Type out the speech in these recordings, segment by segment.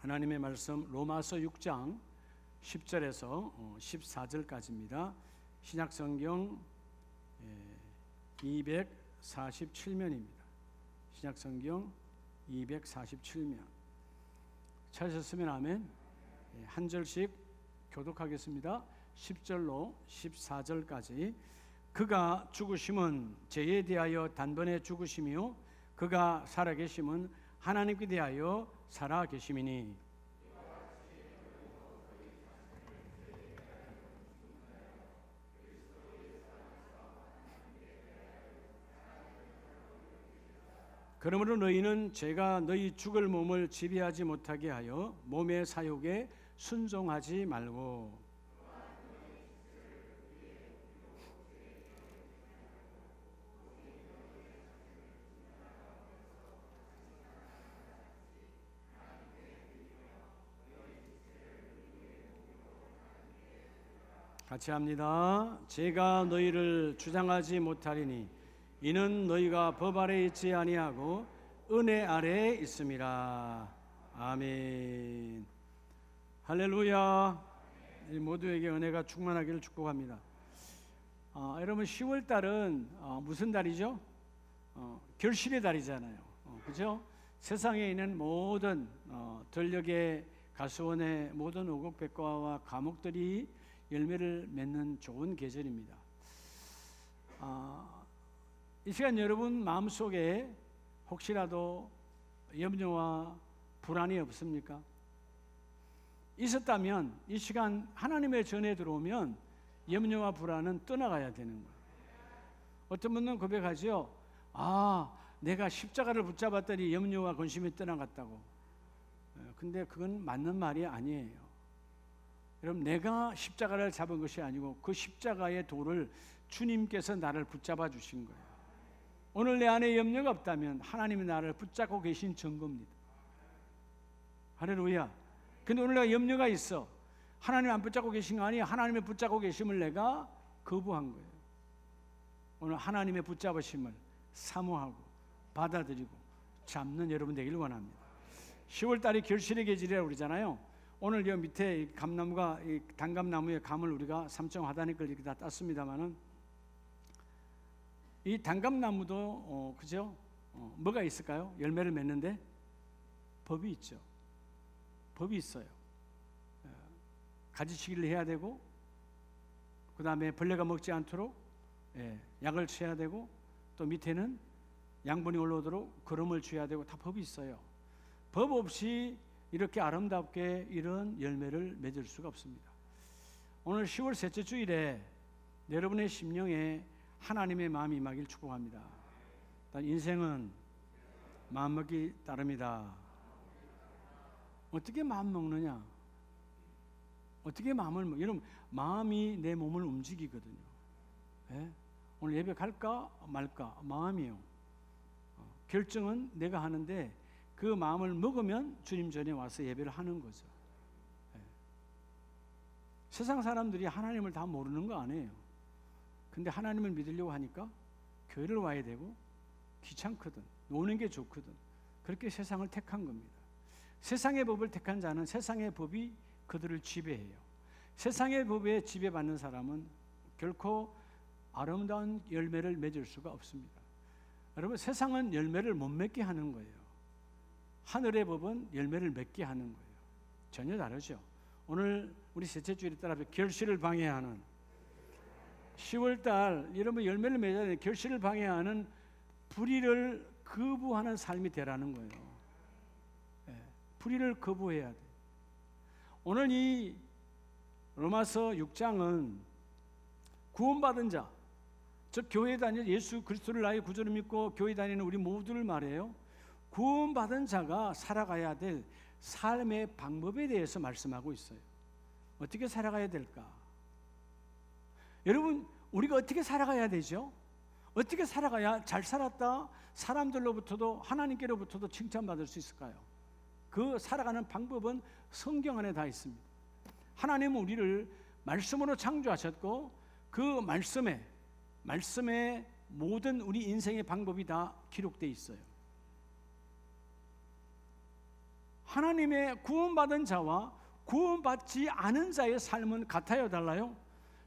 하나님의 말씀 로마서 6장 10절에서 14절까지입니다. 신약성경 247면입니다. 신약성경 247면. 찾으셨으면 아멘. 한 절씩 교독하겠습니다. 10절로 14절까지. 그가 죽으심은 죄에 대하여 단번에 죽으심이요 그가 살아계심은 하나님께 대하여 살아계심이니 그러므로 너희는 죄가 너희 죽을 몸을 지배하지 못하게 하여 몸의 사욕에 순종하지 말고 같이 합니다. 제가 너희를 주장하지 못하리니 이는 너희가 법 아래 있지 아니하고 은혜 아래에 있음이라. 아멘. 할렐루야. 모두에게 은혜가 충만하기를 축복합니다. 여러분 10월 달은 무슨 달이죠? 결실의 달이잖아요. 그죠? 세상에 있는 모든 전력의 가수원의 모든 오곡백과와 과목들이 열매를 맺는 좋은 계절입니다. 이 시간 여러분 마음속에 혹시라도 염려와 불안이 없습니까? 있었다면 이 시간 하나님의 전에 들어오면 염려와 불안은 떠나가야 되는 거예요. 어떤 분은 고백하죠. 내가 십자가를 붙잡았더니 염려와 근심이 떠나갔다고. 근데 그건 맞는 말이 아니에요. 여러분 내가 십자가를 잡은 것이 아니고 그 십자가의 도를 주님께서 나를 붙잡아 주신 거예요. 오늘 내 안에 염려가 없다면 하나님이 나를 붙잡고 계신 증거입니다. 할렐루야. 근데 오늘 내가 염려가 있어. 하나님 안 붙잡고 계신 거 아니에요. 하나님의 붙잡고 계심을 내가 거부한 거예요. 오늘 하나님의 붙잡으심을 사모하고 받아들이고 잡는 여러분 되기를 원합니다. 10월달이 결실의 계절이라고 그러잖아요. 오늘 여 밑에 감나무가 이 단감나무의 감을 우리가 삼청 하단에 걸 이렇게 다 땄습니다만은 이 단감나무도 그죠? 뭐가 있을까요? 열매를 맺는데 법이 있죠. 법이 있어요. 가지치기를 해야 되고 그 다음에 벌레가 먹지 않도록 약을 쳐야 되고 또 밑에는 양분이 올라오도록 거름을 줘야 되고 다 법이 있어요. 법 없이 이렇게 아름답게 이런 열매를 맺을 수가 없습니다. 오늘 10월 셋째 주일에 여러분의 심령에 하나님의 마음이 임하길 축복합니다. 인생은 마음먹기 따릅니다. 어떻게 마음 먹느냐? 어떻게 마음을 먹? 여러분 마음이 내 몸을 움직이거든요. 오늘 예배 갈까 말까 마음이요. 결정은 내가 하는데 그 마음을 먹으면 주님 전에 와서 예배를 하는 거죠. 세상 사람들이 하나님을 다 모르는 거 아니에요. 근데 하나님을 믿으려고 하니까 교회를 와야 되고 귀찮거든. 노는 게 좋거든. 그렇게 세상을 택한 겁니다. 세상의 법을 택한 자는 세상의 법이 그들을 지배해요. 세상의 법에 지배받는 사람은 결코 아름다운 열매를 맺을 수가 없습니다. 여러분 세상은 열매를 못 맺게 하는 거예요. 하늘의 법은 열매를 맺게 하는 거예요. 전혀 다르죠. 오늘 우리 셋째 주일에 따라서 결실을 방해하는 10월달 여러분 열매를 맺어야 되는 결실을 방해하는 불의를 거부하는 삶이 되라는 거예요. 불의를 거부해야 돼. 오늘 이 로마서 6장은 구원받은 자, 즉 교회 다니는 예수 그리스도를 나의 구주로 믿고 교회 다니는 우리 모두를 말해요. 구원받은 자가 살아가야 될 삶의 방법에 대해서 말씀하고 있어요. 어떻게 살아가야 될까? 여러분 우리가 어떻게 살아가야 되죠? 어떻게 살아가야 잘 살았다 사람들로부터도 하나님께로부터도 칭찬받을 수 있을까요? 그 살아가는 방법은 성경 안에 다 있습니다. 하나님은 우리를 말씀으로 창조하셨고 그 말씀에 모든 우리 인생의 방법이 다 기록되어 있어요. 하나님의 구원받은 자와 구원받지 않은 자의 삶은 같아요, 달라요?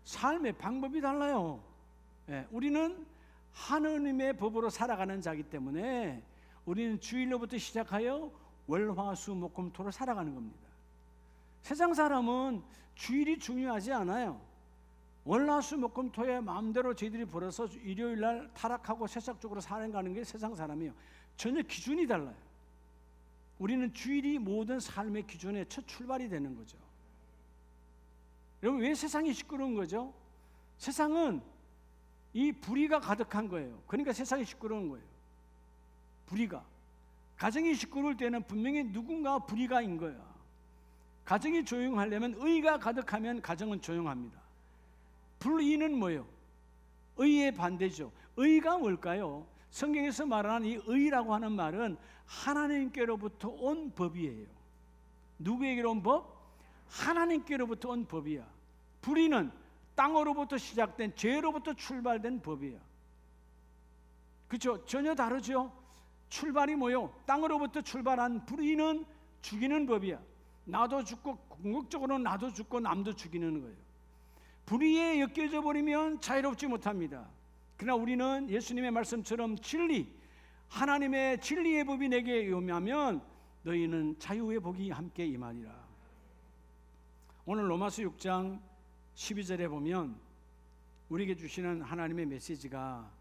삶의 방법이 달라요. 우리는 하느님의 법으로 살아가는 자이기 때문에 우리는 주일로부터 시작하여 월화수목금토로 살아가는 겁니다. 세상 사람은 주일이 중요하지 않아요. 월화수목금토에 마음대로 저희들이 벌어서 일요일날 타락하고 세상적으로 살아가는 게 세상 사람이에요. 전혀 기준이 달라요. 우리는 주일이 모든 삶의 기준의 첫 출발이 되는 거죠. 여러분, 왜 세상이 시끄러운 거죠? 세상은 이 불의가 가득한 거예요. 그러니까 세상이 시끄러운 거예요. 불의가. 가정이 시끄러울 때는 분명히 누군가 불의가인 거야. 가정이 조용하려면 의가 가득하면 가정은 조용합니다. 불의는 뭐예요? 의의 반대죠. 의가 뭘까요? 성경에서 말하는 이 의라고 하는 말은 하나님께로부터 온 법이에요. 누구에게로 온 법? 하나님께로부터 온 법이야. 불의는 땅으로부터 시작된 죄로부터 출발된 법이야. 그렇죠? 전혀 다르죠? 출발이 뭐요? 땅으로부터 출발한 불의는 죽이는 법이야. 나도 죽고 궁극적으로 나도 죽고 남도 죽이는 거예요. 불의에 엮여져 버리면 자유롭지 못합니다. 그러나 우리는 예수님의 말씀처럼 진리, 하나님의 진리의 법이 내게 임하면 너희는 자유의 복이 함께 임하리라. 오늘 로마서 6장 12절에 보면 우리에게 주시는 하나님의 메시지가,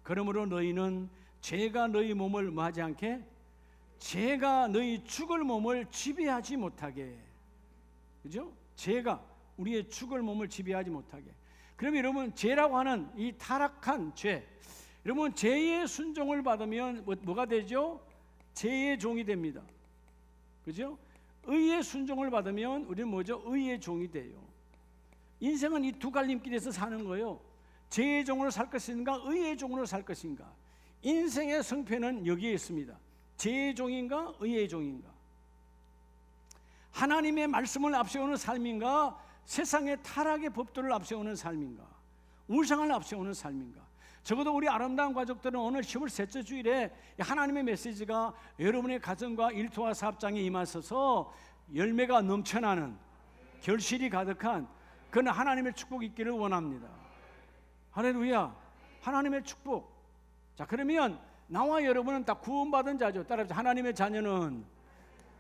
그러므로 너희는 죄가 너희 몸을 뭐하지 않게, 죄가 너희 죽을 몸을 지배하지 못하게. 그죠? 죄가 우리의 죽을 몸을 지배하지 못하게. 그러면 여러분, 죄라고 하는 이 타락한 죄, 여러분 죄의 순종을 받으면 뭐가 되죠? 죄의 종이 됩니다. 그죠? 의의 순종을 받으면 우리는 뭐죠? 의의 종이 돼요. 인생은 이 두 갈림길에서 사는 거예요. 죄의 종으로 살 것인가, 의의 종으로 살 것인가. 인생의 성패는 여기에 있습니다. 죄의 종인가, 의의 종인가. 하나님의 말씀을 앞세우는 삶인가, 세상의 타락의 법들을 앞세우는 삶인가, 우상을 앞세우는 삶인가. 적어도 우리 아름다운 가족들은 오늘 10월 셋째 주일에 하나님의 메시지가 여러분의 가정과 일터와 사업장에 임하셔서 열매가 넘쳐나는, 결실이 가득한 그런 하나님의 축복이 있기를 원합니다. 할렐루야. 하나님의 축복. 자, 그러면 나와 여러분은 다 구원받은 자죠. 따라서 하나님의 자녀는,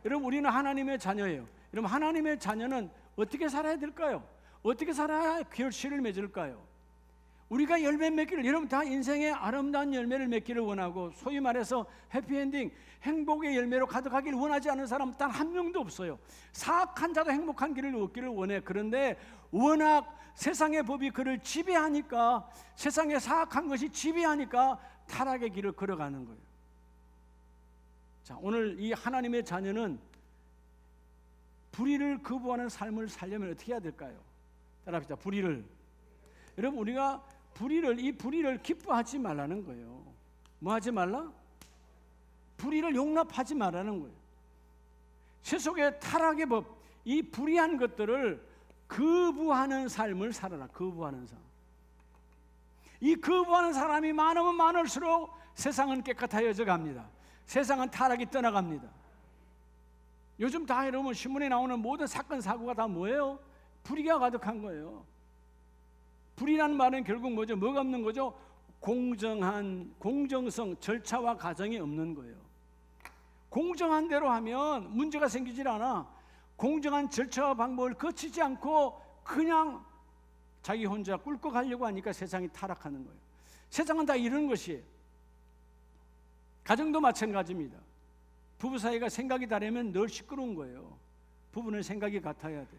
여러분 우리는 하나님의 자녀예요. 여러분 하나님의 자녀는 어떻게 살아야 될까요? 어떻게 살아야 결실을 맺을까요? 우리가 열매 맺기를, 여러분 다 인생의 아름다운 열매를 맺기를 원하고, 소위 말해서 해피엔딩, 행복의 열매로 가득하기를 원하지 않는 사람 단 한 명도 없어요. 사악한 자도 행복한 길을 얻기를 원해. 그런데 워낙 세상의 법이 그를 지배하니까, 세상의 사악한 것이 지배하니까 타락의 길을 걸어가는 거예요. 자, 오늘 이 하나님의 자녀는 불의를 거부하는 삶을 살려면 어떻게 해야 될까요? 따라합시다. 불의를. 여러분 우리가 이 불의를 기뻐하지 말라는 거예요. 뭐 하지 말라? 불의를 용납하지 말라는 거예요. 세속의 타락의 법, 이 불의한 것들을 거부하는 삶을 살아라. 거부하는 삶. 이 거부하는 사람이 많으면 많을수록 세상은 깨끗해져 갑니다. 세상은 타락이 떠나갑니다. 요즘 다 여러분 신문에 나오는 모든 사건 사고가 다 뭐예요? 불의가 가득한 거예요. 불의라는 말은 결국 뭐죠? 뭐가 없는 거죠? 공정성, 절차와 과정이 없는 거예요. 공정한 대로 하면 문제가 생기질 않아. 공정한 절차와 방법을 거치지 않고 그냥 자기 혼자 꿀꺽하려고 하니까 세상이 타락하는 거예요. 세상은 다 이런 것이에요. 가정도 마찬가지입니다. 부부 사이가 생각이 다르면 늘 시끄러운 거예요. 부부는 생각이 같아야 돼.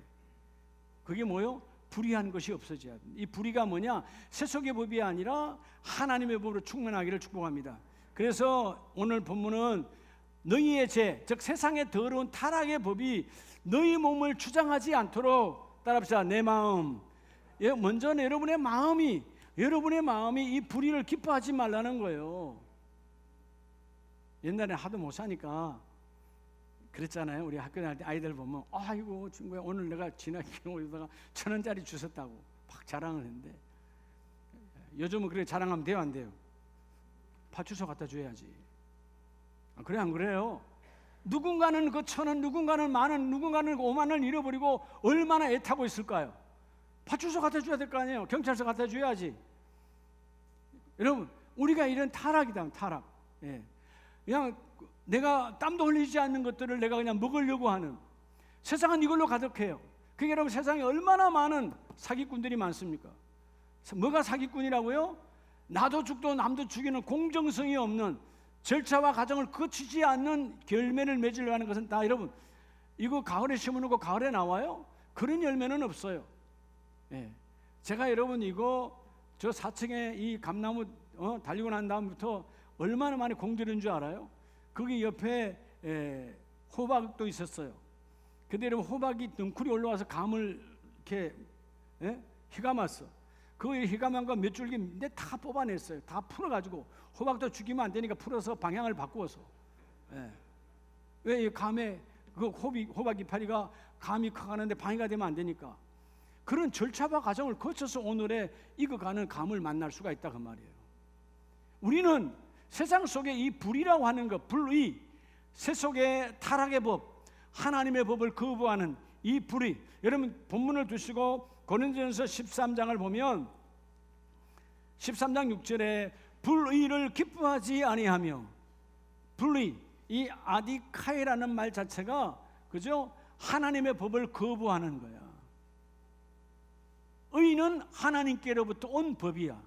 그게 뭐요? 불의한 것이 없어져야 돼. 이 불의가 뭐냐? 세속의 법이 아니라 하나님의 법으로 충만하기를 축복합니다. 그래서 오늘 본문은 너희의 죄, 즉 세상의 더러운 타락의 법이 너희 몸을 주장하지 않도록, 따라합시다. 내 마음. 먼저 여러분의 마음이 이 불의를 기뻐하지 말라는 거예요. 옛날에 하도 못 사니까 그랬잖아요. 우리 학교 다닐 때 아이들 보면, 아이고 친구야, 오늘 내가 지나가다가 1,000원짜리 주웠다고 막 자랑을 했는데, 요즘은 그렇게 자랑하면 돼요, 안 돼요? 파출소 갖다 줘야지. 그래 안 그래요? 누군가는 그 1,000원, 누군가는 10,000원, 누군가는 50,000원을 잃어버리고 얼마나 애타고 있을까요? 파출소 갖다 줘야 될 거 아니에요. 경찰서 갖다 줘야지. 여러분, 우리가 이런 타락이다. 타락. 예. 그냥 내가 땀도 흘리지 않는 것들을 내가 그냥 먹으려고 하는, 세상은 이걸로 가득해요. 그게 여러분, 세상에 얼마나 많은 사기꾼들이 많습니까? 뭐가 사기꾼이라고요? 나도 죽도 남도 죽이는, 공정성이 없는, 절차와 과정을 거치지 않는 열매를 맺으려고 하는 것은 다, 여러분, 이거 가을에 심어놓고 가을에 나와요? 그런 열매는 없어요. 예. 제가 여러분 이거 저 4층에 이 감나무 달리고 난 다음부터 얼마나 많이 공들인 줄 알아요? 거기 옆에 호박도 있었어요. 근데 여러분, 호박이 넝쿨이 올라와서 감을 이렇게 휘감았어. 그 휘감한 거 몇 줄기 다 뽑아냈어요. 다 풀어가지고, 호박도 죽이면 안 되니까 풀어서 방향을 바꾸어서. 왜 이 감에 그 호박 이파리가 감이 커가는데 방해가 되면 안 되니까. 그런 절차와 과정을 거쳐서 오늘의 익어가는 감을 만날 수가 있다 그 말이에요. 우리는 세상 속에 이 불이라고 하는 것, 불의, 세속의 타락의 법, 하나님의 법을 거부하는 이 불의, 여러분 본문을 두시고 고린도전서 13장을 보면 13장 6절에 불의를 기뻐하지 아니하며, 불의, 이 아디카이라는 말 자체가 그죠? 하나님의 법을 거부하는 거야. 의는 하나님께로부터 온 법이야.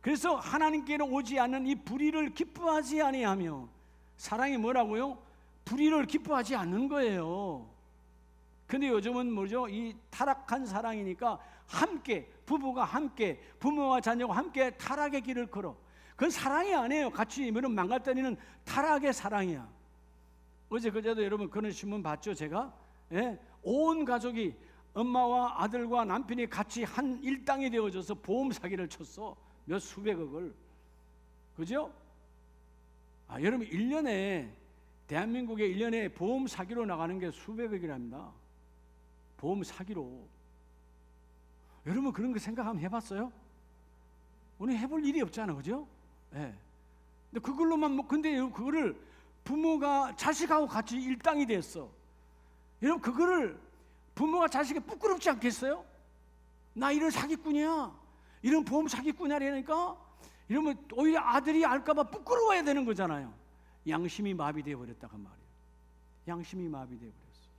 그래서 하나님께로 오지 않는 이 불의를 기뻐하지 아니하며, 사랑이 뭐라고요? 불의를 기뻐하지 않는 거예요. 근데 요즘은 뭐죠? 이 타락한 사랑이니까 함께, 부부가 함께, 부모와 자녀가 함께 타락의 길을 걸어. 그건 사랑이 아니에요. 같이 망가뜨리는 타락의 사랑이야. 어제 그제도 여러분 그런 신문 봤죠? 제가 온 가족이, 엄마와 아들과 남편이 같이 한 일당이 되어져서 보험 사기를 쳤어. 몇 수백억을. 그죠? 여러분 1년에, 대한민국에 1년에 보험 사기로 나가는 게 수백억이랍니다. 보험 사기로. 여러분 그런 거 생각 한번 해봤어요? 우리 해볼 일이 없잖아, 그죠? 예. 근데 그걸로만 근데 그거를 부모가 자식하고 같이 일당이 됐어. 여러분 그거를 부모가 자식이 부끄럽지 않겠어요? 나 이런 사기꾼이야, 이런 보험 사기꾼이라니까. 이러면 오히려 아들이 알까봐 부끄러워야 되는 거잖아요. 양심이 마비되어 버렸다 그 말이에요. 양심이 마비되어 버렸어.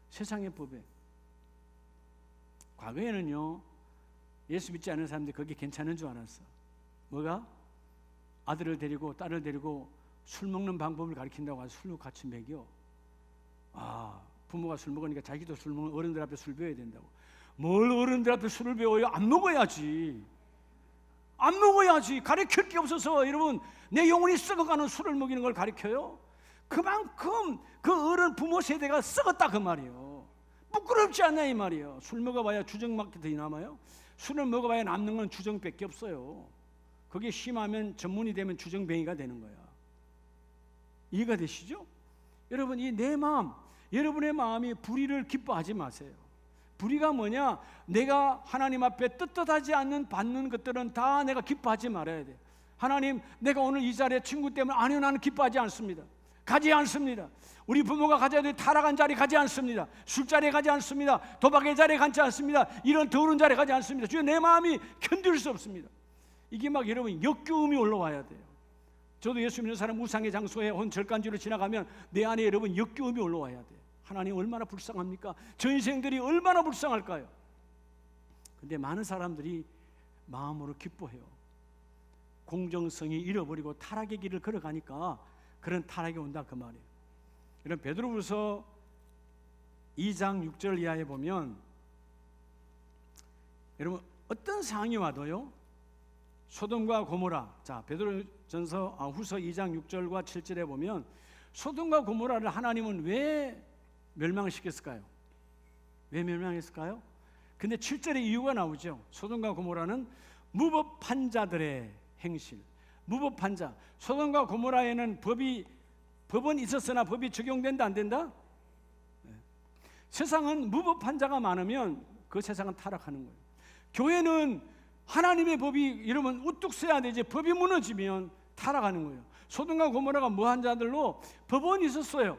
세상의 법에. 과거에는요, 예수 믿지 않는 사람들이 그게 괜찮은 줄 알았어. 뭐가? 아들을 데리고 딸을 데리고 술 먹는 방법을 가르친다고 해서 술로 같이 먹여. 부모가 술 먹으니까 자기도 술 먹는, 어른들 앞에 술 배워야 된다고. 뭘 어른들 앞에 술을 배워요? 안 먹어야지. 안 먹어야지. 가르칠 게 없어서 여러분, 내 영혼이 썩어가는 술을 먹이는 걸 가르쳐요? 그만큼 그 어른 부모 세대가 썩었다 그 말이에요. 부끄럽지 않냐 이 말이에요. 술 먹어봐야 주정밖에 더 남아요? 술을 먹어봐야 남는 건 주정밖에 없어요. 그게 심하면 전문이 되면 주정뱅이가 되는 거야. 이해가 되시죠? 여러분, 이 내 마음, 여러분의 마음이 불의를 기뻐하지 마세요. 불의가 뭐냐? 내가 하나님 앞에 떳떳하지 않는 받는 것들은 다 내가 기뻐하지 말아야 돼. 하나님, 내가 오늘 이 자리에 친구 때문에, 아니요, 나는 기뻐하지 않습니다. 가지 않습니다. 우리 부모가 가져야 될 타락한 자리 가지 않습니다. 술자리에 가지 않습니다. 도박의 자리에 가지 않습니다. 이런 더러운 자리에 가지 않습니다. 주여, 내 마음이 견딜 수 없습니다. 이게 막 여러분 역겨움이 올라와야 돼요. 저도 예수 믿는 사람 우상의 장소에 온 절간지로 지나가면 내 안에 여러분 역겨움이 올라와야 돼요. 하나님 얼마나 불쌍합니까? 저 인생들이 얼마나 불쌍할까요? 근데 많은 사람들이 마음으로 기뻐해요. 공정성이 잃어버리고 타락의 길을 걸어가니까 그런 타락이 온다 그 말이에요. 이런 베드로후서 2장 6절 이하에 보면 여러분 어떤 상황이 와도요, 소돔과 고모라, 자 베드로전서 후서 2장 6절과 7절에 보면 소돔과 고모라를 하나님은 왜 멸망시켰을까요? 왜 멸망했을까요? 근데 7절에 이유가 나오죠. 소돔과 고모라는 무법한 자들의 행실, 무법한 자. 소돔과 고모라에는 법은 있었으나 법이 적용된다 안 된다? 네. 세상은 무법한 자가 많으면 그 세상은 타락하는 거예요. 교회는 하나님의 법이 이러면 우뚝 서야 되지, 법이 무너지면 타락하는 거예요. 소돔과 고모라가 뭐한 자들로 법은 있었어요.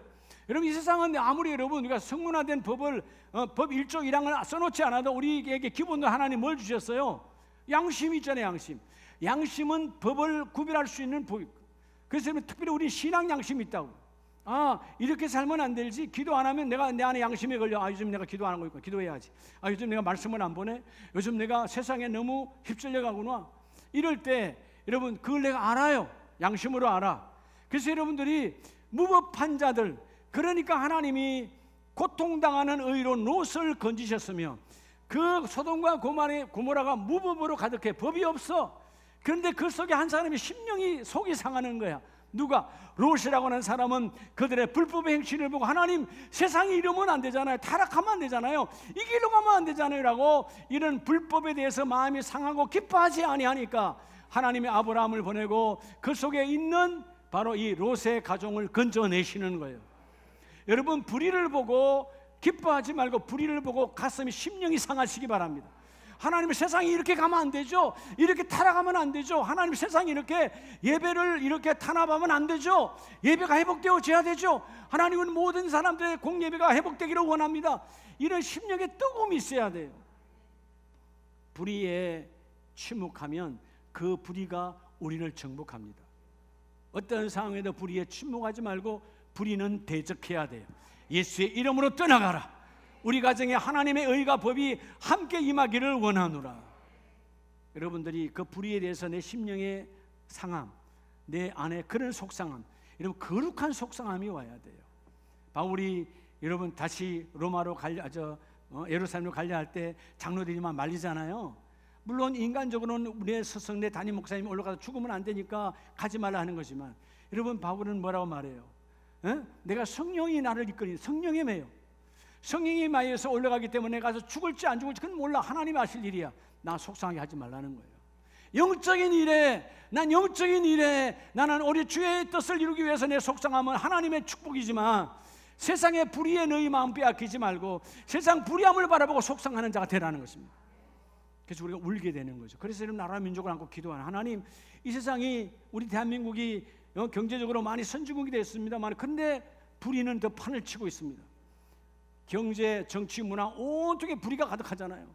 여러분, 이 세상은 아무리 여러분 우리가 성문화된 법을 법 1조 1항을 써놓지 않아도 우리에게 기본으로 하나님 뭘 주셨어요? 양심이 있잖아요. 양심. 양심은 법을 구별할 수 있는 법. 그래서 특별히 우리 신앙 양심이 있다고. 이렇게 살면 안 되지. 기도 안 하면 내가 내 안에 양심에 걸려. 요즘 내가 기도 안 하고 있고 기도해야지. 요즘 내가 말씀을 안 보내. 요즘 내가 세상에 너무 휩쓸려 가구나. 이럴 때 여러분, 그걸 내가 알아요. 양심으로 알아. 그래서 여러분들이 무법한 자들, 그러니까 하나님이 고통당하는 의로 롯을 건지셨으며, 그 소돔과 고모라가 무법으로 가득해. 법이 없어. 그런데 그 속에 한 사람의 심령이 속이 상하는 거야. 누가? 롯이라고 하는 사람은 그들의 불법의 행실을 보고, 하나님, 세상이 이러면 안 되잖아요. 타락하면 안 되잖아요. 이 길로 가면 안 되잖아요 라고 이런 불법에 대해서 마음이 상하고 기뻐하지 아니하니까 하나님이 아브라함을 보내고 그 속에 있는 바로 이 롯의 가정을 건져내시는 거예요. 여러분, 불의를 보고 기뻐하지 말고 불의를 보고 가슴이 심령이 상하시기 바랍니다. 하나님, 세상이 이렇게 가면 안 되죠. 이렇게 타락하면 안 되죠. 하나님, 세상이 이렇게 예배를 이렇게 탄압하면 안 되죠. 예배가 회복되어져야 되죠. 하나님은 모든 사람들의 공예배가 회복되기를 원합니다. 이런 심령의 뜨거움이 있어야 돼요. 불의에 침묵하면 그 불의가 우리를 정복합니다. 어떤 상황에도 불의에 침묵하지 말고 불의는 대적해야 돼요. 예수의 이름으로 떠나가라. 우리 가정에 하나님의 의가 법이 함께 임하기를 원하노라. 여러분들이 그 불의에 대해서 내 심령의 상함, 내 안에 그런 속상함, 여러분 거룩한 속상함이 와야 돼요. 바울이 여러분 다시 로마로 예루살렘으로 가려 할 때 장로들이만 말리잖아요. 물론 인간적으로는 우리의 스승, 내 담임 목사님이 올라가서 죽으면 안 되니까 가지 말라 하는 거지만, 여러분 바울은 뭐라고 말해요? 내가 성령이 나를 이끌니, 성령에 매요. 성령이 마여서 올라가기 때문에 가서 죽을지 안 죽을지 그건 몰라. 하나님이 아실 일이야. 나 속상하게 하지 말라는 거예요. 영적인 일에, 나는 우리 주의 뜻을 이루기 위해서 내 속상함은 하나님의 축복이지만, 세상의 불의에 너희 마음 빼앗기지 말고 세상 불의함을 바라보고 속상하는 자가 되라는 것입니다. 그래서 우리가 울게 되는 거죠. 그래서 여러분, 나라 민족을 안고 기도하는 하나님, 이 세상이, 우리 대한민국이 경제적으로 많이 선진국이 됐습니다만, 그런데 불의는 더 판을 치고 있습니다. 경제, 정치, 문화 온통에 불의가 가득하잖아요.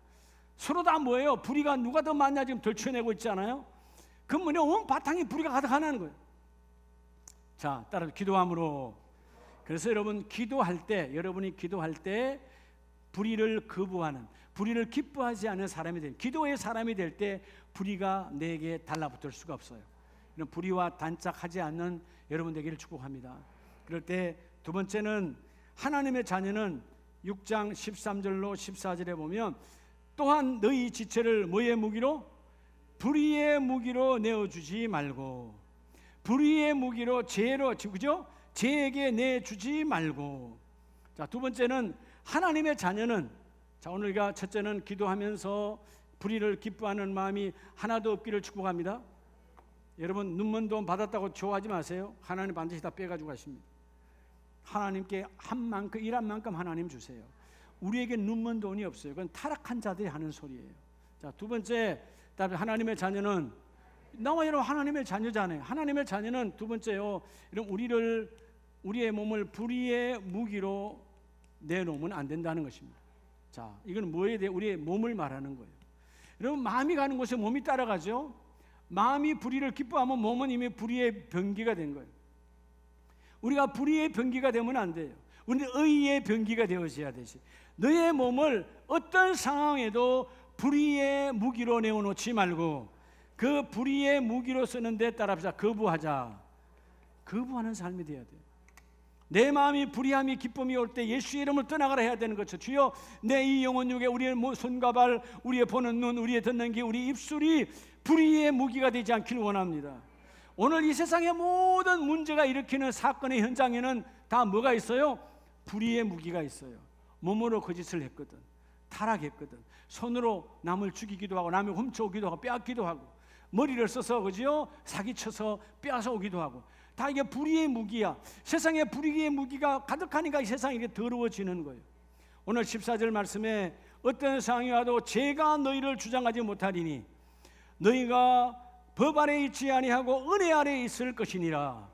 서로 다 뭐예요? 불의가 누가 더 많냐 지금 덜쳐내고 있잖아요. 그 뭐냐, 온 바탕이 불의가 가득하다는 거예요. 자, 따라서 기도함으로. 그래서 여러분, 여러분이 기도할 때 불의를 거부하는, 불의를 기뻐하지 않는 사람이 되는, 기도의 사람이 될 때 불의가 내게 달라붙을 수가 없어요. 이런 불의와 단짝하지 않는 여러분 되기를 축복합니다. 그럴 때 두 번째는, 하나님의 자녀는 6장 13절로 14절에 보면, 또한 너희 지체를 뭐의 무기로? 불의의 무기로 내어주지 말고, 불의의 무기로 죄로, 그죠? 죄에게 내주지 말고. 자, 두 번째는 하나님의 자녀는, 자, 오늘 우리가 첫째는 기도하면서 불의를 기뻐하는 마음이 하나도 없기를 축복합니다. 여러분, 눈먼 돈 받았다고 좋아하지 마세요. 하나님 반드시 다 빼가지고 가십니다. 하나님께 일한 만큼 하나님 주세요. 우리에게 눈먼 돈이 없어요. 그건 타락한 자들이 하는 소리예요. 자, 두 번째, 하나님의 자녀는, 나와 여러분 하나님의 자녀잖아요. 하나님의 자녀는 두 번째요, 우리의 몸을 불의의 무기로 내놓으면 안 된다는 것입니다. 자, 이건 뭐에 대해? 우리의 몸을 말하는 거예요. 여러분, 마음이 가는 곳에 몸이 따라가죠. 마음이 불의를 기뻐하면 몸은 이미 불의의 병기가 된 거예요. 우리가 불의의 병기가 되면 안 돼요. 우리는 의의 병기가 되어져야 되지. 너의 몸을 어떤 상황에도 불의의 무기로 내어놓지 말고 그 불의의 무기로 쓰는 데 따라서 거부하자. 거부하는 삶이 되어야 돼요. 내 마음이 불의함이 기쁨이 올 때 예수의 이름을 떠나가라 해야 되는 거죠. 주여, 내 이 영혼 중에 우리의 손과 발, 우리의 보는 눈, 우리의 듣는 귀, 우리 입술이 불의의 무기가 되지 않기를 원합니다. 오늘 이 세상의 모든 문제가 일으키는 사건의 현장에는 다 뭐가 있어요? 불의의 무기가 있어요. 몸으로 거짓을 했거든, 타락했거든, 손으로 남을 죽이기도 하고 남을 훔쳐오기도 하고 빼앗기도 하고, 머리를 써서 그죠? 사기쳐서 빼앗아오기도 하고, 다 이게 불의의 무기야. 세상에 불의의 무기가 가득하니까 이 세상이 이렇게 더러워지는 거예요. 오늘 14절 말씀에 어떤 상황이 와도 제가 너희를 주장하지 못하리니 너희가 법 아래 있지 아니하고 은혜 아래 있을 것이니라.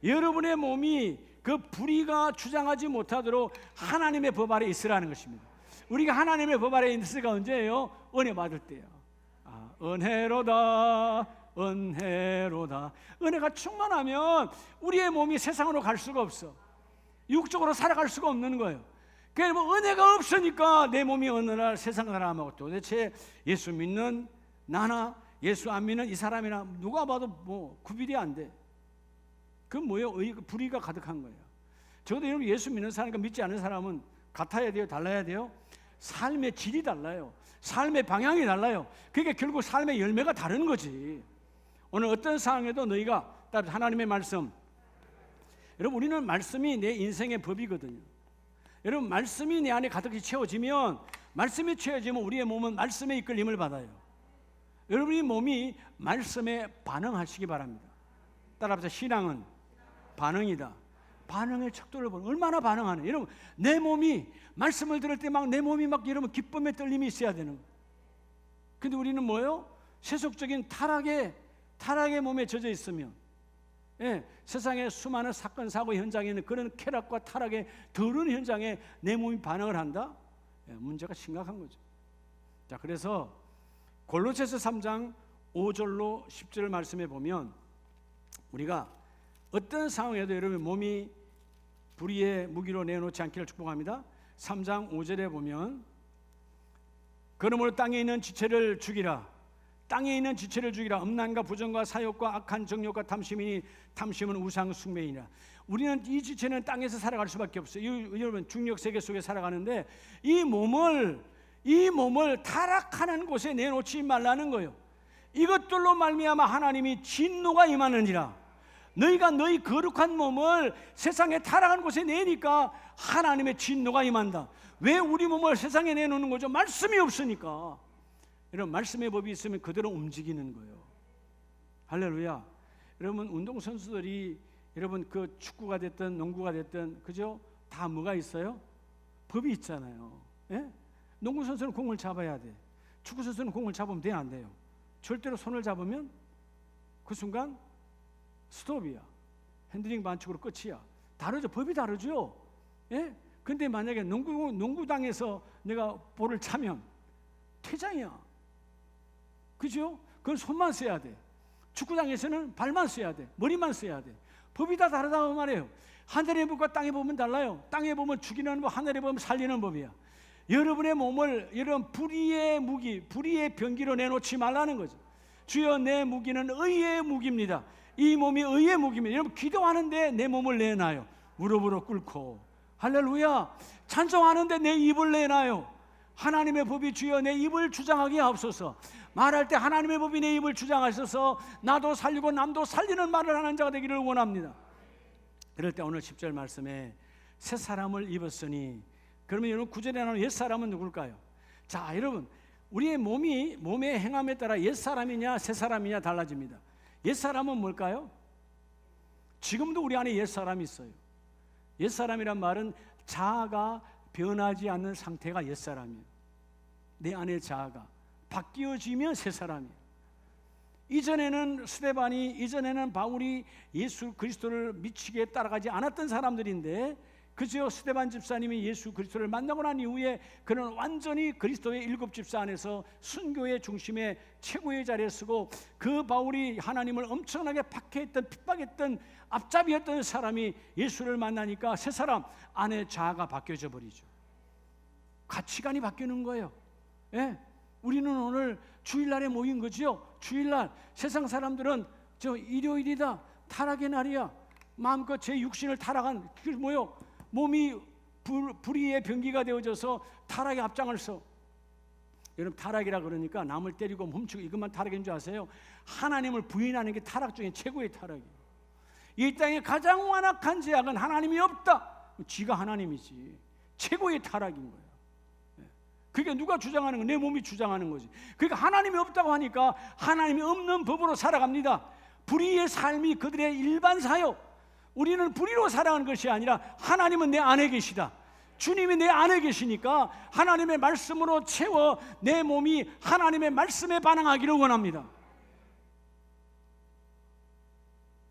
여러분의 몸이 그 불의가 주장하지 못하도록 하나님의 법 아래 있으라는 것입니다. 우리가 하나님의 법 아래 있을 때가 언제예요? 은혜 받을 때요. 은혜로다, 은혜로다. 은혜가 충만하면 우리의 몸이 세상으로 갈 수가 없어. 육적으로 살아갈 수가 없는 거예요. 그러니까 뭐 은혜가 없으니까 내 몸이 어느 날 세상 사람하고 도대체 예수 믿는 나나 예수 안 믿는 이 사람이나 누가 봐도 뭐 구별이 안 돼. 그건 뭐예요? 불의가 가득한 거예요. 저도 여러분 예수 믿는 사람과 믿지 않는 사람은 같아야 돼요? 달라야 돼요? 삶의 질이 달라요. 삶의 방향이 달라요. 그게 결국 삶의 열매가 다른 거지. 오늘 어떤 상황에도 너희가 하나님의 말씀, 여러분 우리는 말씀이 내 인생의 법이거든요. 여러분 말씀이 내 안에 가득히 채워지면, 말씀이 채워지면 우리의 몸은 말씀의 이끌림을 받아요. 여러분의 몸이 말씀에 반응하시기 바랍니다. 따라합시다. 신앙은 반응이다. 반응의 척도를 보는, 얼마나 반응하는. 여러분 내 몸이 말씀을 들을 때 막 내 몸이 막 여러분 기쁨의 떨림이 있어야 되는 거예요. 근데 우리는 뭐예요? 세속적인 타락의 몸에 젖어 있으면, 세상의 수많은 사건 사고 현장에는 그런 쾌락과 타락의 더러운 현장에 내 몸이 반응을 한다? 문제가 심각한 거죠. 자, 그래서 골로새서 3장 5절로 10절 말씀에 보면 우리가 어떤 상황에도 여러분 몸이 불의의 무기로 내놓지 않기를 축복합니다. 3장 5절에 보면 그러므로 땅에 있는 지체를 죽이라. 땅에 있는 지체를 죽이라. 음란과 부정과 사욕과 악한 정욕과 탐심이니 탐심은 우상 숭배이니라. 우리는 이 지체는 땅에서 살아갈 수밖에 없어요. 여러분 중력 세계 속에 살아가는데 이 몸을 타락하는 곳에 내놓지 말라는 거예요. 이것들로 말미암아 하나님이 진노가 임하느니라. 너희가 너희 거룩한 몸을 세상에 타락한 곳에 내니까 하나님의 진노가 임한다. 왜 우리 몸을 세상에 내놓는 거죠? 말씀이 없으니까. 여러분 말씀의 법이 있으면 그대로 움직이는 거예요. 할렐루야. 여러분 운동선수들이 여러분 그 축구가 됐든 농구가 됐든 그죠? 다 뭐가 있어요? 법이 있잖아요. 예? 농구선수는 공을 잡아야 돼. 축구선수는 공을 잡으면 돼, 안 돼요? 절대로 손을 잡으면 그 순간 스톱이야. 핸들링 반칙으로 끝이야. 다르죠. 법이 다르죠. 예? 근데 만약에 농구장에서 내가 볼을 차면 퇴장이야. 그죠? 그건 손만 써야 돼. 축구장에서는 발만 써야 돼. 머리만 써야 돼. 법이 다 다르다고 말해요. 하늘의 법과 땅의 법은 달라요. 땅의 법은 죽이는 법, 하늘의 법은 살리는 법이야. 여러분의 몸을 여러분 불의의 무기, 불의의 병기로 내놓지 말라는 거죠. 주여 내 무기는 의의 무기입니다. 이 몸이 의의 무기입니다. 여러분 기도하는데 내 몸을 내놔요. 무릎으로 꿇고 할렐루야. 찬송하는데 내 입을 내놔요. 하나님의 법이 주여 내 입을 주장하게 하옵소서. 말할 때 하나님의 법이 내 입을 주장하셔서 나도 살리고 남도 살리는 말을 하는 자가 되기를 원합니다. 그럴 때 오늘 10절 말씀에 새 사람을 입었으니, 그러면 여러분 9절에 나오는 옛 사람은 누굴까요? 자, 여러분 우리의 몸의 행함에 따라 옛 사람이냐 새 사람이냐 달라집니다. 옛 사람은 뭘까요? 지금도 우리 안에 옛 사람이 있어요. 옛 사람이란 말은 자아가 변하지 않는 상태가 옛 사람이에요. 내 안의 자아가 바뀌어지면 새 사람이에요. 이전에는 스데반이, 이전에는 바울이 예수 그리스도를 미치게 따라가지 않았던 사람들인데, 그저 스데반 집사님이 예수 그리스도를 만나고 난 이후에 그는 완전히 그리스도의 일곱 집사 안에서 순교의 중심에 최고의 자리에 서고, 그 바울이 하나님을 엄청나게 박해했던 핍박했던 앞잡이였던 사람이 예수를 만나니까 새 사람 안에 자아가 바뀌어져 버리죠. 가치관이 바뀌는 거예요. 예? 우리는 오늘 주일날에 모인 거죠. 주일날 세상 사람들은 저 일요일이다, 타락의 날이야, 마음껏 제 육신을 타락한, 그게 뭐요? 몸이 불의의 병기가 되어져서 타락의 앞장을 서. 여러분 타락이라 그러니까 남을 때리고 훔치고 이것만 타락인 줄 아세요? 하나님을 부인하는 게 타락 중에 최고의 타락이에요. 이 땅에 가장 완악한 죄악은 하나님이 없다. 지가 하나님이지. 최고의 타락인 거예요. 그게 누가 주장하는 거? 내 몸이 주장하는 거지. 그러니까 하나님이 없다고 하니까 하나님이 없는 법으로 살아갑니다. 불의의 삶이 그들의 일반 사역. 우리는 불의로 살아가는 것이 아니라 하나님은 내 안에 계시다. 주님이 내 안에 계시니까 하나님의 말씀으로 채워 내 몸이 하나님의 말씀에 반응하기를 원합니다.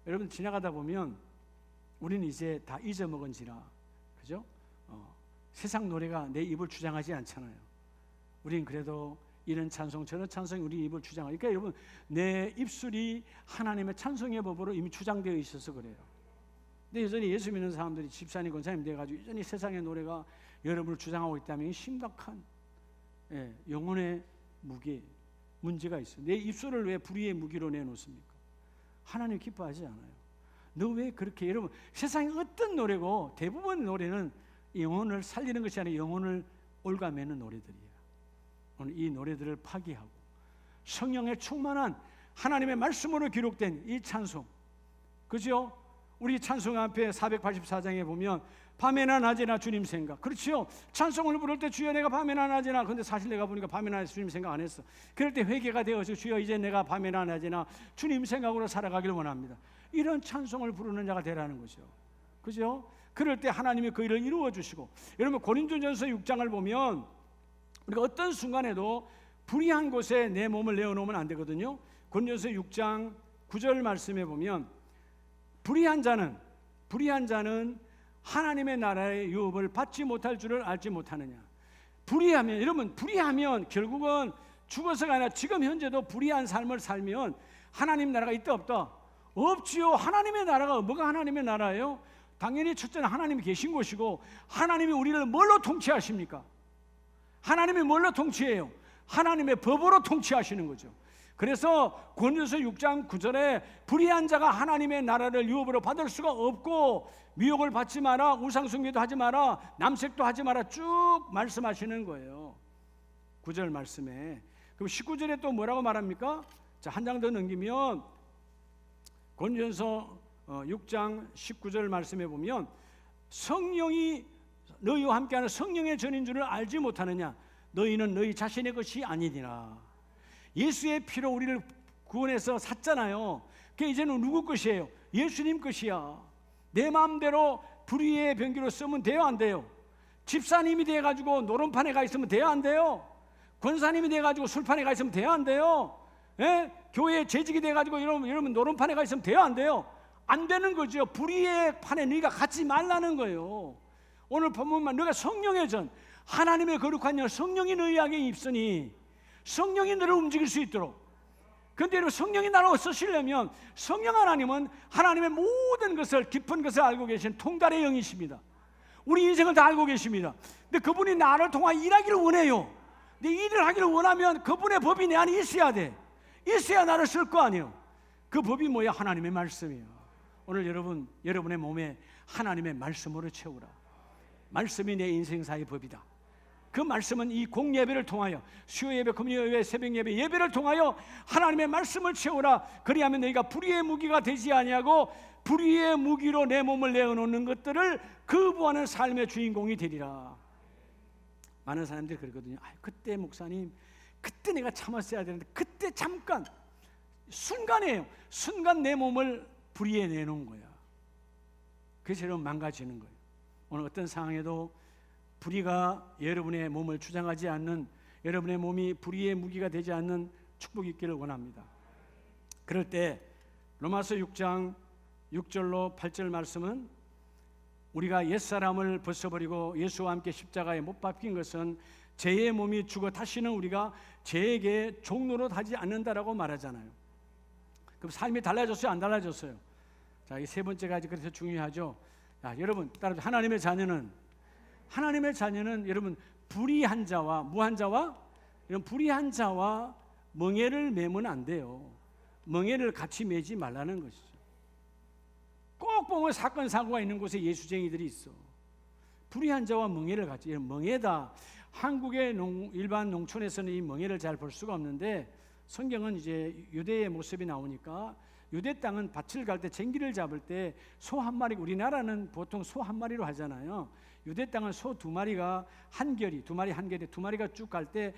여러분 지나가다 보면 우리는 이제 다 잊어먹은지라, 그죠? 세상 노래가 내 입을 주장하지 않잖아요. 우린 그래도 이런 찬송 저런 찬송이 우리 입을 주장하니까, 그러니까 여러분, 내 입술이 하나님의 찬송의 법으로 이미 주장되어 있어서 그래요. 근데 여전히 예수 믿는 사람들이 집사님, 권사님 돼가지고 여전히 세상의 노래가 여러분을 주장하고 있다면 심각한 영혼의 무게, 문제가 있어요. 내 입술을 왜 불의의 무기로 내놓습니까? 하나님 기뻐하지 않아요. 너 왜 그렇게, 여러분, 세상의 어떤 노래고 대부분 노래는 영혼을 살리는 것이 아니라 영혼을 올가매는 노래들이에요. 오늘 이 노래들을 파기하고 성령의 충만한 하나님의 말씀으로 기록된 이 찬송, 그죠? 우리 찬송 앞에 484장에 보면 밤에나 낮에나 주님 생각, 그렇죠? 찬송을 부를 때 주여 내가 밤에나 낮에나, 근데 사실 내가 보니까 밤에나 낮에 주님 생각 안 했어. 그럴 때 회개가 되어서 주여 이제 내가 밤에나 낮에나 주님 생각으로 살아가길 원합니다. 이런 찬송을 부르는 자가 되라는 거죠. 그죠? 그럴 때 하나님이 그 일을 이루어 주시고, 여러분 고린도전서 6장을 보면 우리가 어떤 순간에도 불의한 곳에 내 몸을 내어놓으면 안 되거든요. 고린도전서 6장 9절 말씀에 보면 불의한 자는 하나님의 나라의 유업을 받지 못할 줄을 알지 못하느냐. 불의하면, 여러분, 불의하면 결국은 죽어서가 아니라 지금 현재도 불의한 삶을 살면 하나님 나라가 있다 없다? 없지요. 하나님의 나라가, 뭐가 하나님의 나라예요? 당연히 첫째는 하나님이 계신 곳이고, 하나님이 우리를 뭘로 통치하십니까? 하나님이 뭘로 통치해요? 하나님의 법으로 통치하시는 거죠. 그래서 고린도서 6장 9절에 불의한 자가 하나님의 나라를 유업으로 받을 수가 없고, 미혹을 받지 마라, 우상숭배도 하지 마라, 남색도 하지 마라, 쭉 말씀하시는 거예요. 9절 말씀에. 그럼 19절에 또 뭐라고 말합니까? 자, 한 장 더 넘기면 고린도전서 6장 19절 말씀에 보면 성령이 너희와 함께하는 성령의 전인 줄을 알지 못하느냐. 너희는 너희 자신의 것이 아니니라. 예수의 피로 우리를 구원해서 샀잖아요. 그게 이제는 누구 것이에요? 예수님 것이야. 내 마음대로 불의의 병기로 쓰면 돼요, 안 돼요? 집사님이 돼가지고 노름판에 가 있으면 돼요, 안 돼요? 권사님이 돼가지고 술판에 가 있으면 돼요, 안 돼요? 예? 교회 재직이 돼가지고 여러분 노름판에 가 있으면 돼요, 안 돼요? 안 되는 거죠. 불의의 판에 너희가 갇지 말라는 거예요. 오늘 본문만 너희가 성령의 전, 하나님의 거룩한 영, 성령이 너희에게 있으니 성령이 너를 움직일 수 있도록. 그런데 여러분, 성령이 나를 쓰시려면 성령 하나님은 하나님의 모든 것을, 깊은 것을 알고 계신 통달의 영이십니다. 우리 인생을 다 알고 계십니다. 근데 그분이 나를 통하여 일하기를 원해요. 근데 일을 하기를 원하면 그분의 법이 내 안에 있어야 돼. 있어야 나를 쓸 거 아니에요. 그 법이 뭐야? 하나님의 말씀이에요. 오늘 여러분의 몸에 하나님의 말씀으로 채우라. 말씀이 내 인생사의 법이다. 그 말씀은 이 공예배를 통하여, 수요예배, 금요예배, 새벽예배, 예배를 통하여 하나님의 말씀을 채우라. 그리하면 너희가 불의의 무기가 되지 아니하고 불의의 무기로 내 몸을 내어놓는 것들을 거부하는 삶의 주인공이 되리라. 많은 사람들이 그러거든요. 그때 목사님, 그때 내가 참았어야 되는데, 그때 잠깐, 순간이에요. 순간 내 몸을 불의에 내놓은 거야. 그래서 여러분 망가지는 거예요. 오늘 어떤 상황에도 불의가 여러분의 몸을 주장하지 않는, 여러분의 몸이 불의의 무기가 되지 않는 축복이 있기를 원합니다. 그럴 때 로마서 6장 6절로 8절 말씀은 우리가 옛사람을 벗어버리고 예수와 함께 십자가에 못 박힌 것은 죄의 몸이 죽어 다시는 우리가 죄에게 종노릇 하지 않는다라고 말하잖아요. 그럼 삶이 달라졌어요, 안 달라졌어요? 자, 이 세 번째가 그래서 중요하죠. 자, 여러분 따라서 하나님의 자녀는 여러분 불의한 자와 무한 자와, 이런 불의한 자와 멍에를 매면 안 돼요. 멍에를 같이 매지 말라는 것이죠. 꼭 보면 사건 사고가 있는 곳에 예수쟁이들이 있어. 불의한 자와 멍에를 같이, 멍에다. 한국의 일반 농촌에서는 이 멍에를 잘 볼 수가 없는데, 성경은 이제 유대의 모습이 나오니까 유대 땅은 밭을 갈 때 쟁기를 잡을 때 소 한 마리, 우리나라는 보통 소 한 마리로 하잖아요. 유대 땅은 소 두 마리가 한 결이, 두 마리가 쭉 갈 때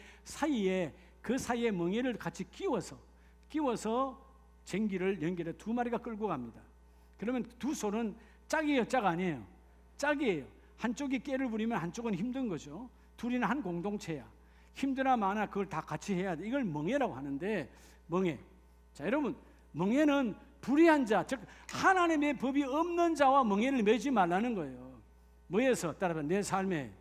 그 사이에 멍에를 같이 끼워서 쟁기를 연결해 두 마리가 끌고 갑니다. 그러면 두 소는 짝이에요, 짝 아니에요? 짝이에요. 한쪽이 깨를 부리면 한쪽은 힘든 거죠. 둘이는 한 공동체야. 힘드나 마나 그걸 다 같이 해야 돼. 이걸 멍에라고 하는데, 멍에. 자, 여러분, 멍에는 불의한 자, 즉 하나님의 법이 없는 자와 멍에를 매지 말라는 거예요. 뭐에서? 따라서 내 삶에.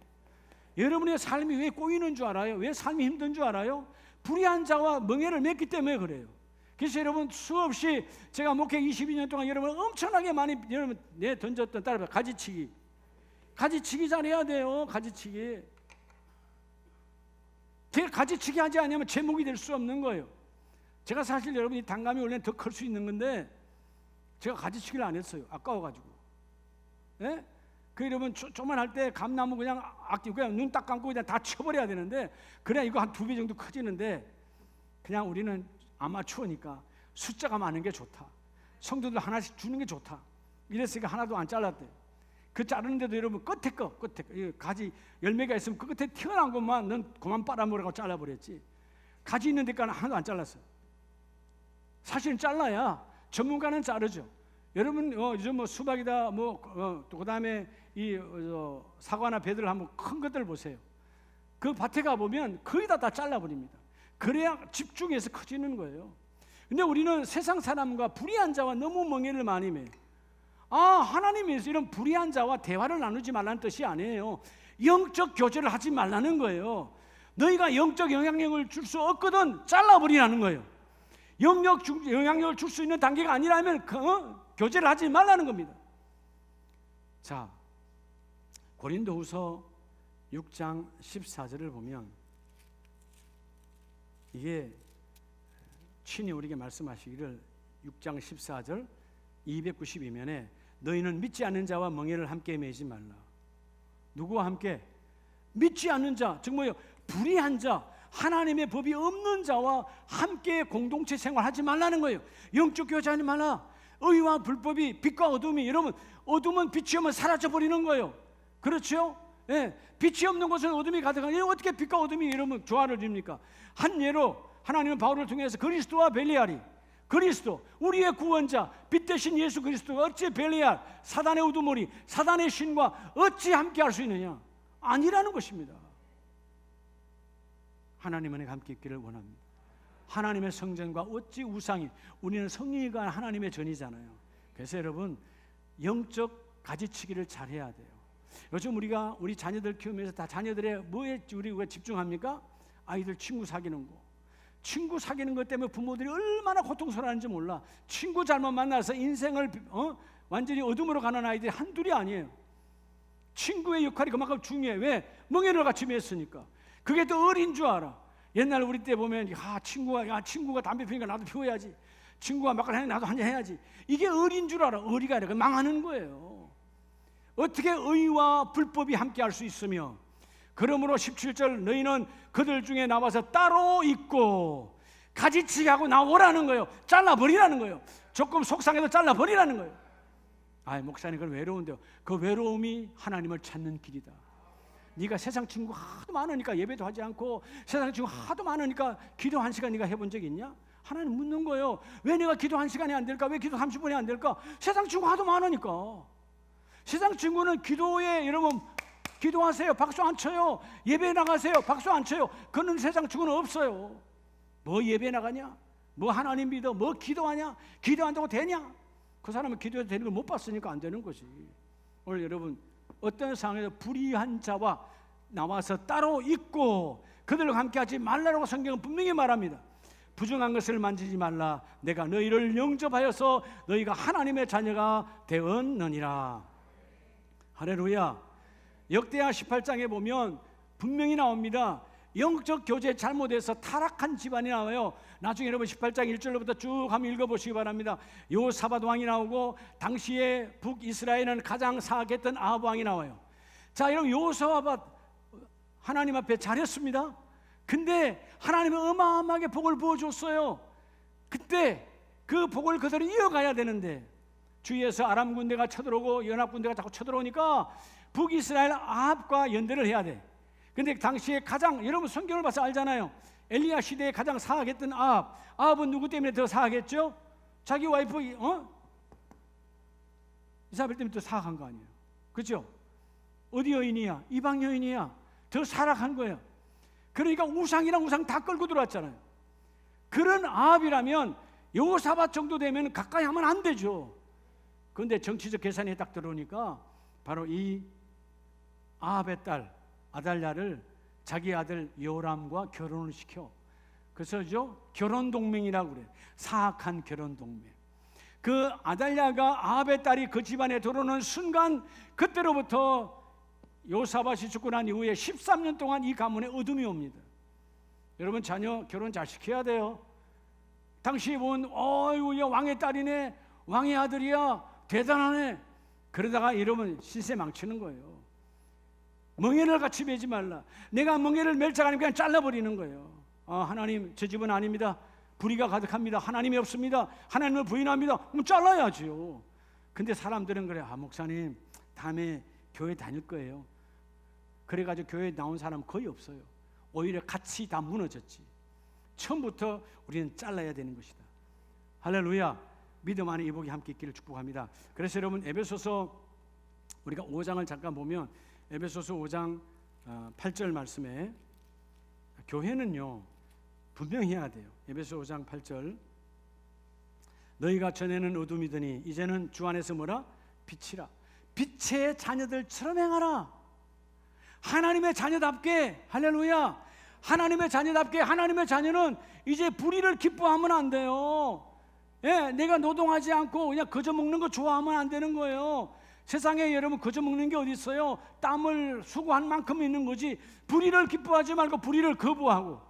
여러분의 삶이 왜 꼬이는 줄 알아요? 왜 삶이 힘든 줄 알아요? 불의한 자와 멍에를 맺기 때문에 그래요. 그래서 여러분 수없이 제가 목회 22년 동안 여러분 엄청나게 많이 여러분 내 던졌던 따라서 가지치기 잘해야 돼요. 가지치기. 제가 가지치기 하지 않으면 제목이 될 수 없는 거예요. 제가 사실 여러분이 단감이 원래는 더 클 수 있는 건데 제가 가지치기를 안 했어요. 아까워가지고. 예? 그 여러분 조만 할 때 감나무 그냥 눈 딱 감고 그냥 다 쳐버려야 되는데 그래야 이거 한 2배 정도 커지는데 그냥 우리는 아마추어니까 숫자가 많은 게 좋다. 성도들 하나씩 주는 게 좋다. 이랬으니까 하나도 안 잘랐대. 그 자르는데도 여러분 끝에 거 가지 열매가 있으면 그 끝에 튀어나온 것만 넌 그만 빨아먹으라고 잘라버렸지. 가지 있는 데까지는 하나도 안 잘랐어요. 사실은 잘라야 전문가는 자르죠. 여러분 요즘 뭐 수박이다 또 그다음에 이 사과나 배들 한번 큰 것들 보세요. 그 밭에 가 보면 거의 다 잘라버립니다. 그래야 집중해서 커지는 거예요. 근데 우리는 세상 사람과 불의한 자와 너무 멍에를 많이 매. 하나님께서 이런 불의한 자와 대화를 나누지 말라는 뜻이 아니에요. 영적 교제를 하지 말라는 거예요. 너희가 영적 영향력을 줄 수 없거든 잘라버리라는 거예요. 영향력을 줄 수 있는 단계가 아니라면 교제를 하지 말라는 겁니다. 자, 고린도후서 6장 14절을 보면 이게 친히 우리에게 말씀하시기를 6장 14절 292면에 너희는 믿지 않는 자와 멍에를 함께 매지 말라. 누구와 함께? 믿지 않는 자, 즉 뭐예요? 불의한 자, 하나님의 법이 없는 자와 함께 공동체 생활하지 말라는 거예요. 영적 교제하지 말라. 의와 불법이 빛과 어둠이, 여러분 어둠은 빛이 없으면 사라져버리는 거예요. 그렇죠? 예, 빛이 없는 곳은 어둠이 가득하니 어떻게 빛과 어둠이 여러분 조화를 이룹니까? 한 예로 하나님은 바울을 통해서 그리스도와 벨리알이, 그리스도 우리의 구원자 빛 대신 예수 그리스도가 어찌 벨리알 사단의 우두머리 사단의 신과 어찌 함께 할 수 있느냐? 아니라는 것입니다. 하나님은 함께 있기를 원합니다. 하나님의 성전과 어찌 우상이, 우리는 성령이가 하나님의 전이잖아요. 그래서 여러분 영적 가지치기를 잘해야 돼요. 요즘 우리가 우리 자녀들 키우면서 다 자녀들의 뭐에 우리가 집중합니까? 아이들 친구 사귀는 거. 친구 사귀는 것 때문에 부모들이 얼마나 고통스러워하는지 몰라. 친구 잘못 만나서 인생을 완전히 어둠으로 가는 아이들이 한둘이 아니에요. 친구의 역할이 그만큼 중요해. 왜? 멍에를 같이 맸으니까. 그게 또 어린 줄 알아. 옛날 우리 때 보면 친구가 담배 피우니까 나도 피워야지. 친구가 막걸리 하니까 나도 한잔 해야지. 이게 어린 줄 알아. 어리가 아니라 망하는 거예요. 어떻게 의와 불법이 함께 할 수 있으며 그러므로 17절 너희는 그들 중에 나와서 따로 있고 가지치기하고 나오라는 거예요. 잘라버리라는 거예요. 조금 속상해도 잘라버리라는 거예요. 목사님 그건 외로운데요. 그 외로움이 하나님을 찾는 길이다. 네가 세상 친구 하도 많으니까 예배도 하지 않고 세상 친구 하도 많으니까 기도 1시간 네가 해본 적 있냐? 하나님 묻는 거예요. 왜 내가 기도 1시간이 안 될까? 왜 기도 30분이 안 될까? 세상 친구 하도 많으니까. 세상 친구는 기도에 여러분 기도하세요. 박수 안 쳐요. 예배 나가세요. 박수 안 쳐요. 그는 세상 친구는 없어요. 뭐 예배 나가냐? 뭐 하나님 믿어? 뭐 기도하냐? 기도한다고 되냐? 그 사람은 기도해도 되는 걸 못 봤으니까 안 되는 것이. 오늘 여러분 어떤 상황에서 불의한 자와 나와서 따로 있고 그들과 함께하지 말라라고 성경은 분명히 말합니다. 부정한 것을 만지지 말라. 내가 너희를 영접하여서 너희가 하나님의 자녀가 되었느니라. 할렐루야. 역대하 18장에 보면 분명히 나옵니다. 영적 교제 잘못해서 타락한 집안이 나와요. 나중에 여러분 18장 1절로부터 쭉 한번 읽어보시기 바랍니다. 요사밧 왕이 나오고 당시에 북이스라엘은 가장 사악했던 아합 왕이 나와요. 자, 여러분 요사밧 하나님 앞에 잘했습니다. 근데 하나님은 어마어마하게 복을 부어줬어요. 그때 그 복을 그대로 이어가야 되는데 주위에서 아람 군대가 쳐들어오고 연합 군대가 자꾸 쳐들어오니까 북이스라엘 아합과 연대를 해야 돼. 근데 당시에 가장 여러분 성경을 봐서 알잖아요. 엘리야 시대에 가장 사악했던 아합은 누구 때문에 더 사악했죠? 자기 와이프 이사벨 때문에 더 사악한 거 아니에요. 그렇죠? 어디 여인이야? 이방 여인이야. 더 사악한 거예요. 그러니까 우상이랑 우상 다 끌고 들어왔잖아요. 그런 아합이라면 여호사밧 정도 되면 가까이 하면 안 되죠. 그런데 정치적 계산이 딱 들어오니까 바로 이 아합의 딸 아달랴를 자기 아들 요람과 결혼을 시켜. 그래서 결혼 동맹이라고 그래요. 사악한 결혼 동맹. 그 아달랴가 아합의 딸이 그 집안에 들어오는 순간, 그때로부터 요사밧이 죽고 난 이후에 13년 동안 이 가문에 어둠이 옵니다. 여러분, 자녀 결혼 잘 시켜야 돼요. 당시 보면 어이구, 왕의 딸이네, 왕의 아들이야, 대단하네. 그러다가 이러면 신세 망치는 거예요. 멍에를 같이 매지 말라. 내가 멍에를 멜자가 아니면 그냥 잘라버리는 거예요. 하나님, 저 집은 아닙니다. 불의가 가득합니다. 하나님이 없습니다. 하나님을 부인합니다. 그럼 잘라야지요. 근데 사람들은 그래, 목사님 다음에 교회 다닐 거예요. 그래가지고 교회에 나온 사람 거의 없어요. 오히려 같이 다 무너졌지. 처음부터 우리는 잘라야 되는 것이다. 할렐루야. 믿음 안에 이복이 함께 있기를 축복합니다. 그래서 여러분, 에베소서 우리가 5장을 잠깐 보면, 에베소서 5장 8절 말씀에 교회는요 분명히 해야 돼요. 에베소 5장 8절, 너희가 전에는 어둠이더니 이제는 주 안에서 뭐라? 빛이라. 빛의 자녀들처럼 행하라. 하나님의 자녀답게, 할렐루야, 하나님의 자녀답게. 하나님의 자녀는 이제 불의를 기뻐하면 안 돼요. 예, 내가 노동하지 않고 그냥 거저 먹는 거 좋아하면 안 되는 거예요. 세상에 여러분, 거저 먹는 게 어디 있어요? 땀을 수고한 만큼 있는 거지. 불의를 기뻐하지 말고 불의를 거부하고,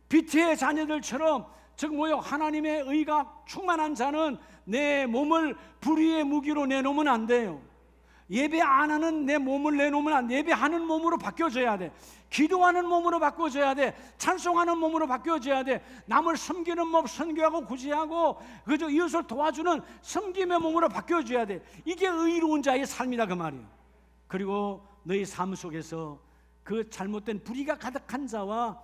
빛의 자녀들처럼, 즉 뭐요? 하나님의 의가 충만한 자는 내 몸을 불의의 무기로 내놓으면 안 돼요. 예배 안 하는 내 몸을 내놓으면 안 돼. 예배하는 몸으로 바뀌어져야 돼. 기도하는 몸으로 바뀌어져야 돼. 찬송하는 몸으로 바뀌어져야 돼. 남을 섬기는 몸, 선교하고 구제하고 그저 이웃을 도와주는 섬김의 몸으로 바뀌어져야 돼. 이게 의로운 자의 삶이다, 그 말이에요. 그리고 너희 삶 속에서 그 잘못된 불의가 가득한 자와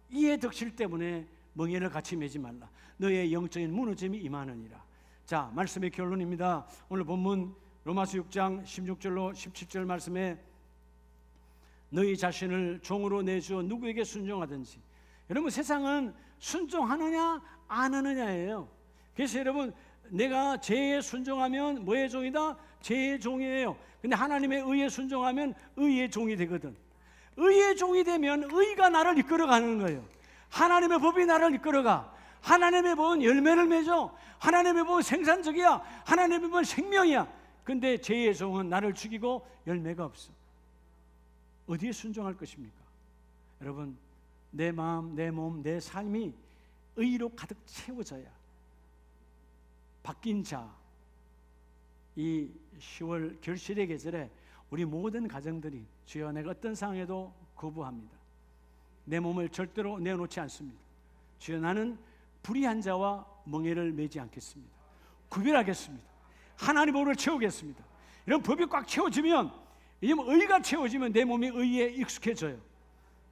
이해 덕실 때문에 멍에를 같이 매지 말라. 너의 영적인 무너짐이 임하느니라. 자, 말씀의 결론입니다. 오늘 본문 로마서 6장 16절로 17절 말씀에 너희 자신을 종으로 내주어 누구에게 순종하든지. 여러분, 세상은 순종하느냐 안 하느냐예요. 그래서 여러분, 내가 죄에 순종하면 뭐의 종이다? 죄의 종이에요. 근데 하나님의 의에 순종하면 의의 종이 되거든. 의의 종이 되면 의가 나를 이끌어가는 거예요. 하나님의 법이 나를 이끌어가. 하나님의 법은 열매를 맺어. 하나님의 법은 생산적이야. 하나님의 법은 생명이야. 근데 죄의 종은 나를 죽이고 열매가 없어. 어디에 순종할 것입니까? 여러분, 내 마음, 내 몸, 내 삶이 의로 가득 채워져야 바뀐 자, 이 10월 결실의 계절에 우리 모든 가정들이 주여, 내가 어떤 상황에도 거부합니다. 내 몸을 절대로 내놓지 않습니다. 주여, 나는 불의한 자와 멍에를 매지 않겠습니다. 구별하겠습니다. 하나님 법을 채우겠습니다. 이런 법이 꽉 채워지면, 이제 의가 채워지면 내 몸이 의에 익숙해져요.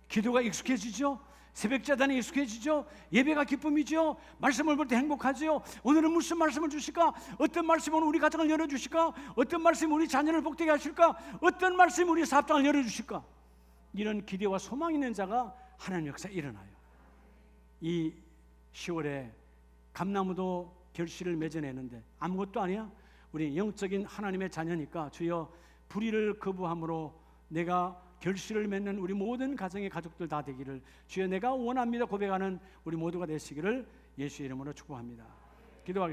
기도가 익숙해지죠. 새벽자단이 익숙해지죠. 예배가 기쁨이죠. 말씀을 볼 때 행복하죠. 오늘은 무슨 말씀을 주실까? 어떤 말씀으로 우리 가정을 열어주실까? 어떤 말씀이 우리 자녀를 복되게 하실까? 어떤 말씀이 우리 사업장을 열어주실까? 이런 기대와 소망 있는 자가 하나님 역사에 일어나요. 이 10월에 감나무도 결실을 맺어내는데 아무것도 아니야? 우리 영적인 하나님의 자녀니까 주여, 불의를 거부함으로 내가 결실을 맺는 우리 모든 가정의 가족들 다 되기를 주여 내가 원합니다 고백하는 우리 모두가 되시기를 예수의 이름으로 축복합니다. 기도하겠습니다.